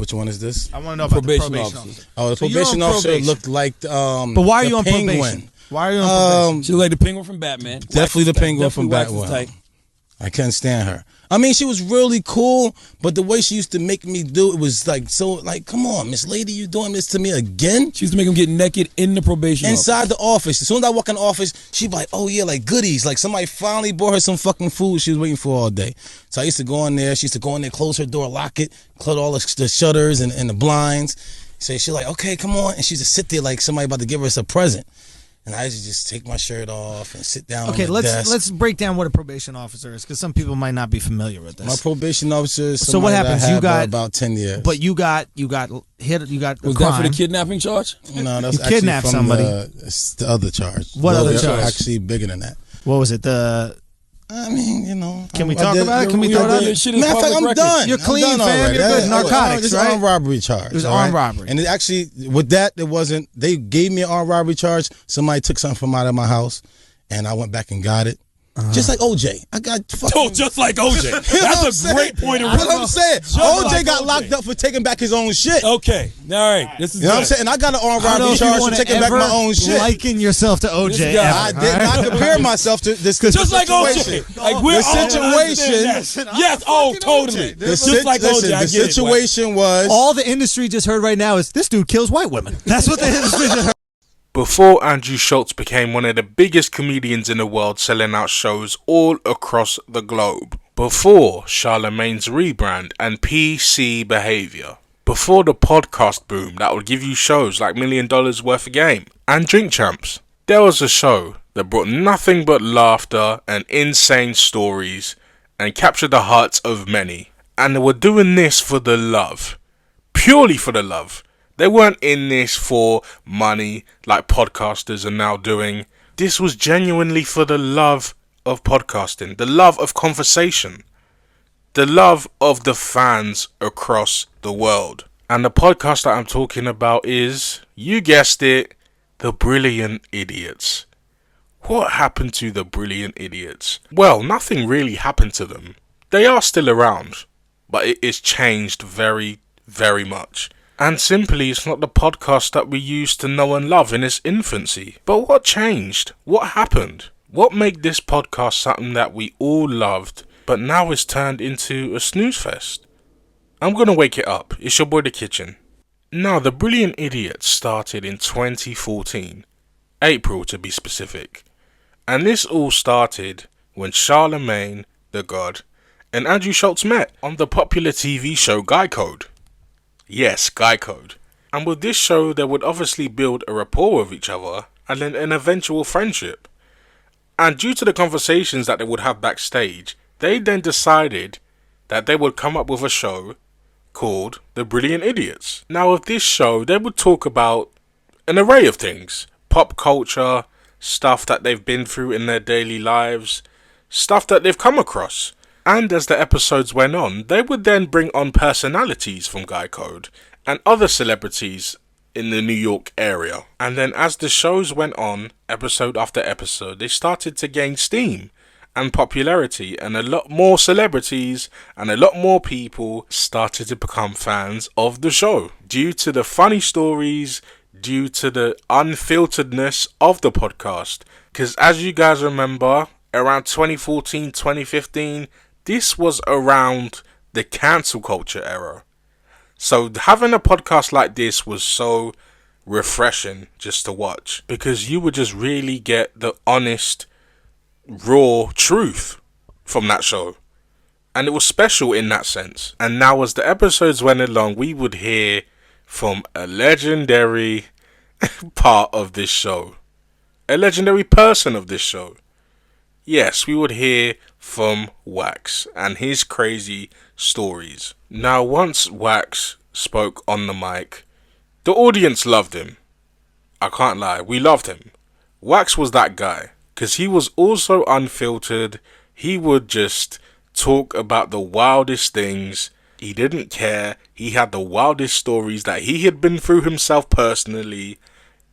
Which one is this? I want to know about the probation officer. Oh, the probation officer looked like But why are you on Penguin. probation? Why are you on probation? She looked like the penguin from Batman. Definitely the penguin from Batman. I can't stand her. I mean, she was really cool, but the way she used to make me do it was like, so, like, come on, Miss Lady, you doing this to me again? She used to make him get naked in the probation Inside the office. As soon as I walk in the office, she'd be like, oh yeah, like goodies. Like somebody finally bought her some fucking food she was waiting for all day. So I used to go in there. She used to go in there, close her door, lock it, close all the shutters and the blinds. So she's like, okay, come on. And she used to sit there like somebody about to give us a present. And I used to just take my shirt off and sit down on the desk. Let's break down what a probation officer is, because some people might not be familiar with this. My probation officer is so what happens? You got about 10 years. But you got hit. You got was crime. that for the kidnapping charge? No, that's you kidnapped somebody. The other charge. What other charge? Actually bigger than that. What was it? I mean, you know. Can we talk about it? Can we throw it out there? Matter of fact, I'm done. You're clean, I'm done fam. already. You're good. Narcotics, it's right? armed robbery charge. It was armed robbery. And it actually, with that, it wasn't. They gave me an armed robbery charge. Somebody took something from out of my house, and I went back and got it. Just like OJ. I got fucking... Oh, just like OJ. That's a great point of reference. That's what I'm saying. OJ got locked up for taking back his own shit. Okay. All right. This is you know what I'm saying? And I got an armed robbery charge for taking back my own shit. Liken yourself to OJ. I did not compare myself to this just situation. Like OJ. Like we're the situation. Yes. Oh, totally. Just like OJ. The situation was... All the industry just heard right now is this dude kills white women. That's what the industry just heard. Before Andrew Schultz became one of the biggest comedians in the world, selling out shows all across the globe. Before Charlemagne's rebrand and PC behaviour. Before the podcast boom that would give you shows like $1 Million Worth of Game and Drink Champs. There was a show that brought nothing but laughter and insane stories and captured the hearts of many. And they were doing this for the love. Purely for the love. They weren't in this for money like podcasters are now doing. This was genuinely for the love of podcasting, the love of conversation, the love of the fans across the world. And the podcast that I'm talking about is, you guessed it, The Brilliant Idiots. What happened to The Brilliant Idiots? Well, nothing really happened to them. They are still around, but it is changed very, very much. And simply, it's not the podcast that we used to know and love in its infancy. But what changed? What happened? What made this podcast something that we all loved, but now is turned into a snooze fest? I'm gonna wake it up. It's your boy The Kitchen. Now, The Brilliant Idiots started in 2014. April to be specific. And this all started when Charlemagne, the God, and Andrew Schultz met on the popular TV show Guy Code. Yes, Guy Code. And with this show, they would obviously build a rapport with each other and then an eventual friendship. And due to the conversations that they would have backstage, they then decided that they would come up with a show called The Brilliant Idiots. Now with this show, they would talk about an array of things. Pop culture, stuff that they've been through in their daily lives, stuff that they've come across. And as the episodes went on, they would then bring on personalities from Guy Code and other celebrities in the New York area. And then as the shows went on, episode after episode, they started to gain steam and popularity, and a lot more celebrities and a lot more people started to become fans of the show. Due to the funny stories, due to the unfilteredness of the podcast. Because as you guys remember, around 2014, 2015, this was around the cancel culture era. So having a podcast like this was so refreshing just to watch, because you would just really get the honest, raw truth from that show. And it was special in that sense. And now as the episodes went along, we would hear from a legendary part of this show. A legendary person of this show. Yes, we would hear from Wax and his crazy stories. Now, once Wax spoke on the mic, the audience loved him. I can't lie, we loved him. Wax was that guy, because he was also unfiltered. He would just talk about the wildest things. He didn't care. He had the wildest stories that he had been through himself personally.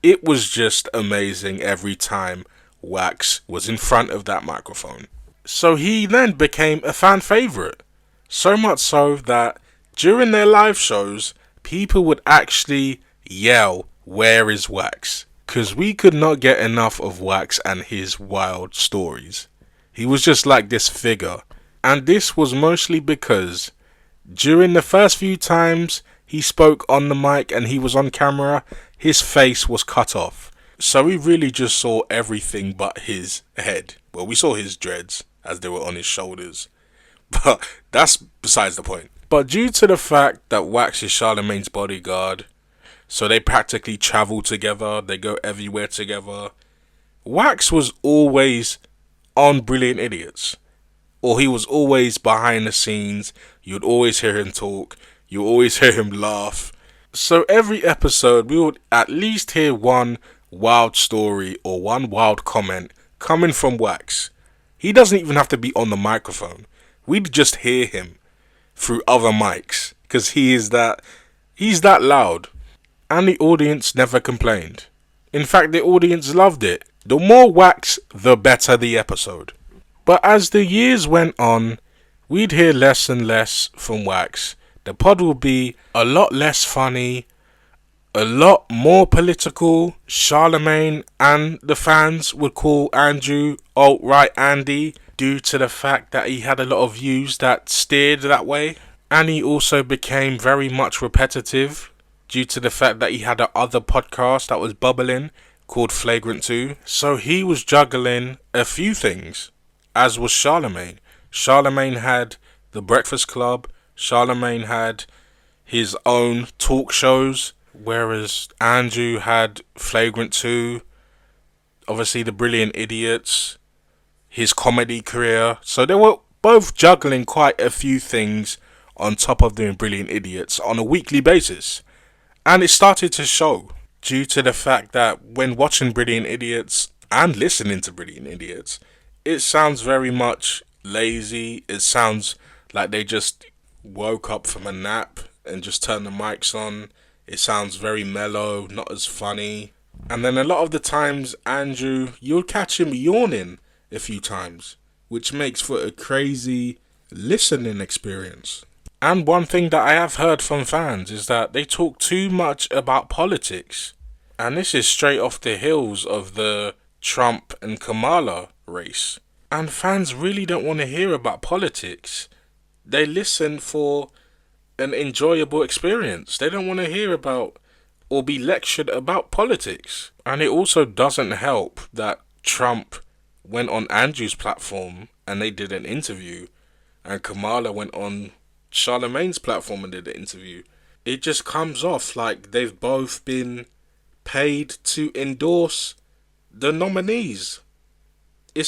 It was just amazing every time Wax was in front of that microphone. So he then became a fan favourite. So much so that during their live shows, people would actually yell, "Where is Wax?" Because we could not get enough of Wax and his wild stories. He was just like this figure. And this was mostly because during the first few times he spoke on the mic and he was on camera, his face was cut off. So we really just saw everything but his head. Well, we saw his dreads as they were on his shoulders. But that's besides the point. But due to the fact that Wax is Charlemagne's bodyguard, so they practically travel together, they go everywhere together, Wax was always on Brilliant Idiots. Or he was always behind the scenes. You'd always hear him talk. You always hear him laugh. So every episode we would at least hear one wild story or one wild comment coming from Wax. He doesn't even have to be on the microphone. We'd just hear him through other mics because he's that loud. And the audience never complained. In fact, the audience loved it. The more Wax, the better the episode. But as the years went on, we'd hear less and less from Wax. The pod would be a lot less funny, a lot more political. Charlemagne and the fans would call Andrew alt-right Andy due to the fact that he had a lot of views that steered that way. And he also became very much repetitive due to the fact that he had a other podcast that was bubbling called Flagrant 2. So he was juggling a few things, as was Charlemagne. Charlemagne had The Breakfast Club. Charlemagne had his own talk shows, whereas Andrew had Flagrant 2, obviously The Brilliant Idiots, his comedy career. So they were both juggling quite a few things on top of doing Brilliant Idiots on a weekly basis. And it started to show due to the fact that when watching Brilliant Idiots and listening to Brilliant Idiots, it sounds very much lazy. It sounds like they just woke up from a nap and just turned the mics on. It sounds very mellow, not as funny. And then a lot of the times, Andrew, you'll catch him yawning a few times, which makes for a crazy listening experience. And one thing that I have heard from fans is that they talk too much about politics. And this is straight off the heels of the Trump and Kamala race. And fans really don't want to hear about politics. They listen for an enjoyable experience. They don't want to hear about or be lectured about politics. And it also doesn't help that Trump went on Andrew's platform and they did an interview, and Kamala went on Charlemagne's platform and did an interview. It just comes off like they've both been paid to endorse the nominees. It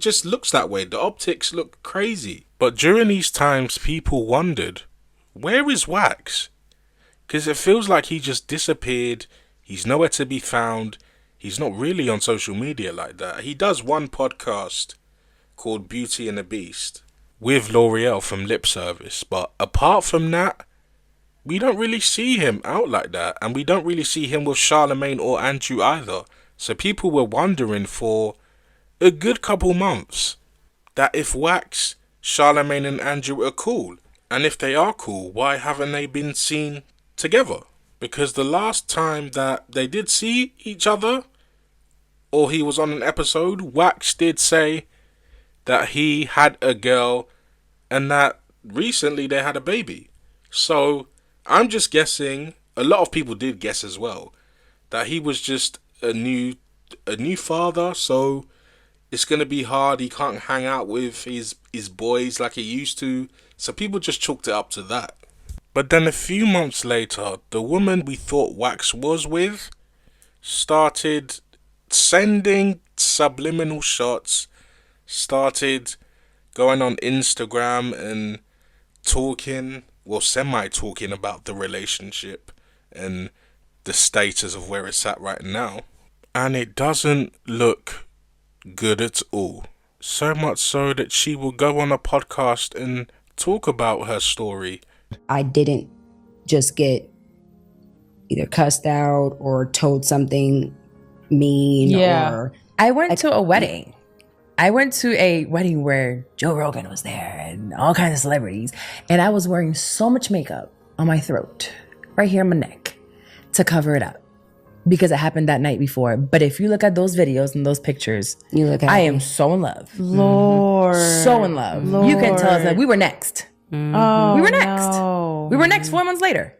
just looks that way. The optics look crazy. But during these times, people wondered, where is Wax? Because it feels like he just disappeared. He's nowhere to be found. He's not really on social media like that. He does one podcast called Beauty and the Beast with L'Oreal from Lip Service. But apart from that, we don't really see him out like that. And we don't really see him with Charlemagne or Andrew either. So people were wondering for a good couple months that if Wax, Charlemagne and Andrew are cool. And if they are cool, why haven't they been seen together? Because the last time that they did see each other, or he was on an episode, Wax did say that he had a girl and that recently they had a baby. So I'm just guessing, a lot of people did guess as well, that he was just a new father, so it's going to be hard. He can't hang out with his boys like he used to. So people just chalked it up to that. But then a few months later, the woman we thought Wax was with started sending subliminal shots, started going on Instagram and talking, well, semi-talking about the relationship and the status of where it's at right now. And it doesn't look good at all. So much so that she will go on a podcast and talk about her story. I didn't just get either cussed out or told something mean. Yeah. Or I went to a wedding. I went to a wedding where Joe Rogan was there and all kinds of celebrities. And I was wearing so much makeup on my throat right here on my neck to cover it up because it happened that night before. But if you look at those videos and those pictures, You look I happy. am so in love. Lord. So in love. Lord. You can tell us that we were next. Oh, We were next. no. We were next 4 months later.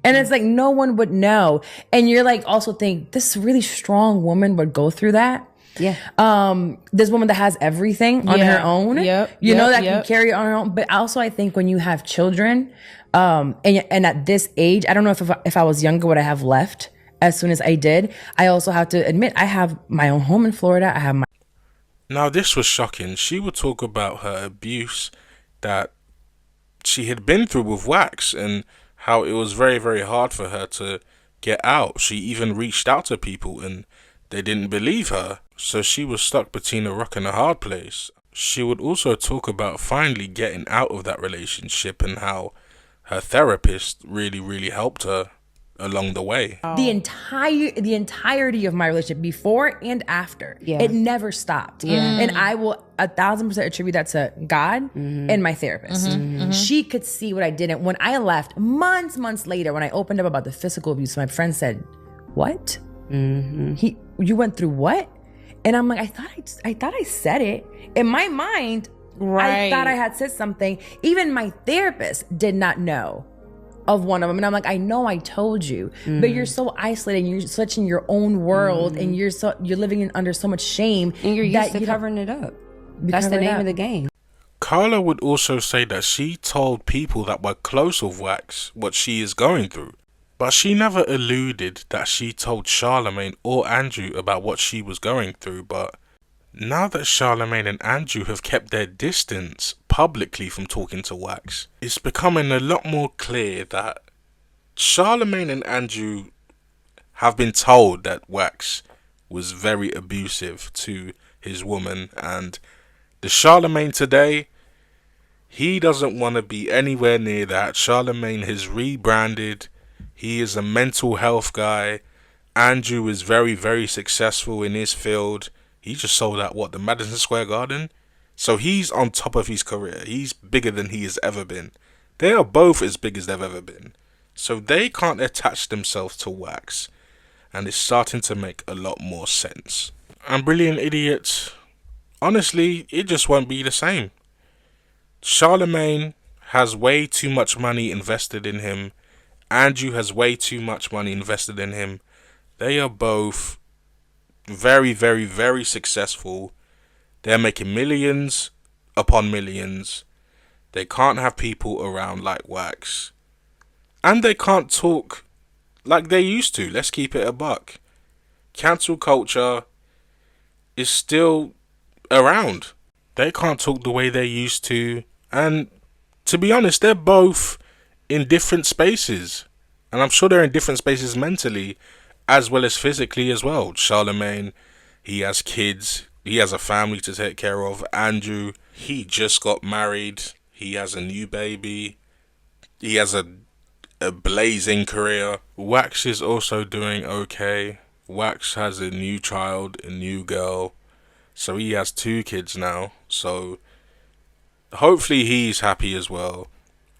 And it's like no one would know. And you're like also think this really strong woman would go through that. Yeah. This woman that has everything on her own. Yep. You know, Yep. that can carry it on her own. But also I think when you have children, and at this age, I don't know if I was younger, would I have left as soon as I did. I also have to admit I have my own home in Florida. I have my Now, this was shocking. She would talk about her abuse that she had been through with Wax and how it was very, very hard for her to get out. She even reached out to people and they didn't believe her. So she was stuck between a rock and a hard place. She would also talk about finally getting out of that relationship and how her therapist really, really helped her along the way. the entirety of my relationship before and after. Yeah. It never stopped. And I will 1,000% attribute that to God and my therapist. She could see what I didn't. When I left months later, when I opened up about the physical abuse, my friend said, "What? You went through what?" And I'm like, I thought I said it. In my mind, I thought I had said something. Even my therapist did not know of one of them. And I'm like, I know I told you, but you're so isolated and you're such in your own world and you're living under so much shame. And you're used to you don't- covering it up. That's the cover it name up. of the game. Carla would also say that she told people that were close with Wax what she is going through. But she never alluded that she told Charlamagne or Andrew about what she was going through. But now that Charlamagne and Andrew have kept their distance publicly from talking to Wax, it's becoming a lot more clear that Charlamagne and Andrew have been told that Wax was very abusive to his woman, and the Charlamagne today, he doesn't want to be anywhere near that. Charlamagne has rebranded. He is a mental health guy. Andrew is very, very successful in his field. He just sold out, the Madison Square Garden? So he's on top of his career. He's bigger than he has ever been. They are both as big as they've ever been. So they can't attach themselves to Wax. And it's starting to make a lot more sense. And Brilliant Idiots, honestly, it just won't be the same. Charlamagne has way too much money invested in him. Andrew has way too much money invested in him. They are both very, very, very successful. They're making millions upon millions. They can't have people around like Wax. And they can't talk like they used to. Let's keep it a buck. Cancel culture is still around. They can't talk the way they used to. And to be honest, they're both in different spaces. And I'm sure they're in different spaces mentally as well as physically as well. Charlamagne, he has kids. He has a family to take care of. Andrew, he just got married. He has a new baby. He has a blazing career. Wax is also doing okay. Wax has a new child, a new girl. So he has 2 kids now. So hopefully he's happy as well.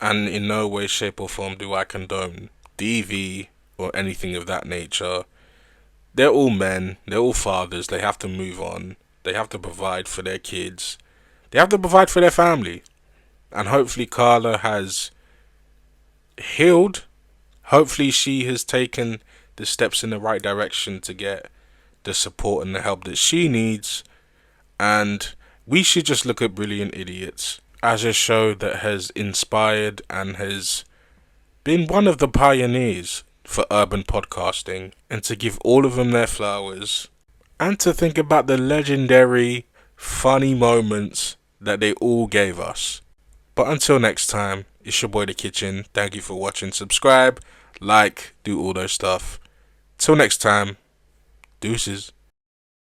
And in no way, shape or form do I condone DV or anything of that nature. They're all men. They're all fathers. They have to move on. They have to provide for their kids. They have to provide for their family. And hopefully Carla has healed. Hopefully she has taken the steps in the right direction to get the support and the help that she needs. And we should just look at Brilliant Idiots as a show that has inspired and has been one of the pioneers for urban podcasting, and to give all of them their flowers and to think about the legendary funny moments that they all gave us. But until next time, it's your boy The Kitchen. Thank you for watching. Subscribe, like, do all those stuff. Till next time, deuces.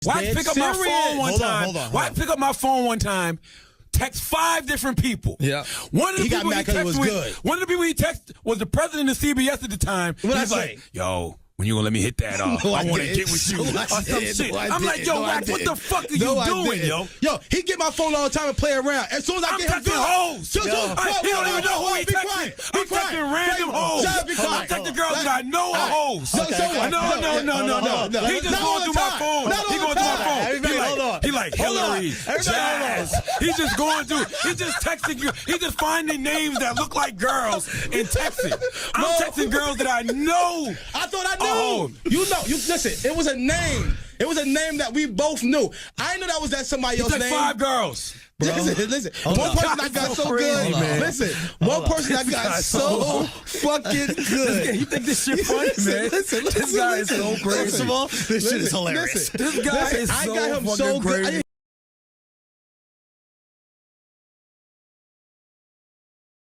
Why pick up my phone one time? Why pick up my phone one time? Text 5 different people. Yeah. One of the He got people mad 'cause it was texted good. One of the people he texted was the president of CBS at the time. What'd I He's say? like, yo, when you gonna let me hit that off? No, I want to didn't. get with you. No, I or some didn't. shit. No, I I'm like, didn't. yo, No, I Wax, what the didn't. fuck are No, you I doing, didn't. yo? Yo, he get my phone all the time and play around. As soon as I I'm get him texting hoes. He He don't even know who he Be texting. quiet. I'm texting random hoes. Be quiet. I'm texting girls that I know are hoes. No. No. He just going through my phone. He going through my phone. He like Hillary, Jazz. He's just going through. He just texting you. He just finding names that look like girls and texting. I'm texting girls that I know. I thought I knew. You listen. It was a name. It was a name that we both knew. I didn't know that was somebody else's name. 5 girls. Bro. Listen. One person I got so good. Listen. One person I got so fucking good. You think this shit funny, man? Listen. This guy is so crazy. First of all, this shit is hilarious. This guy is so I got him fucking so good. crazy.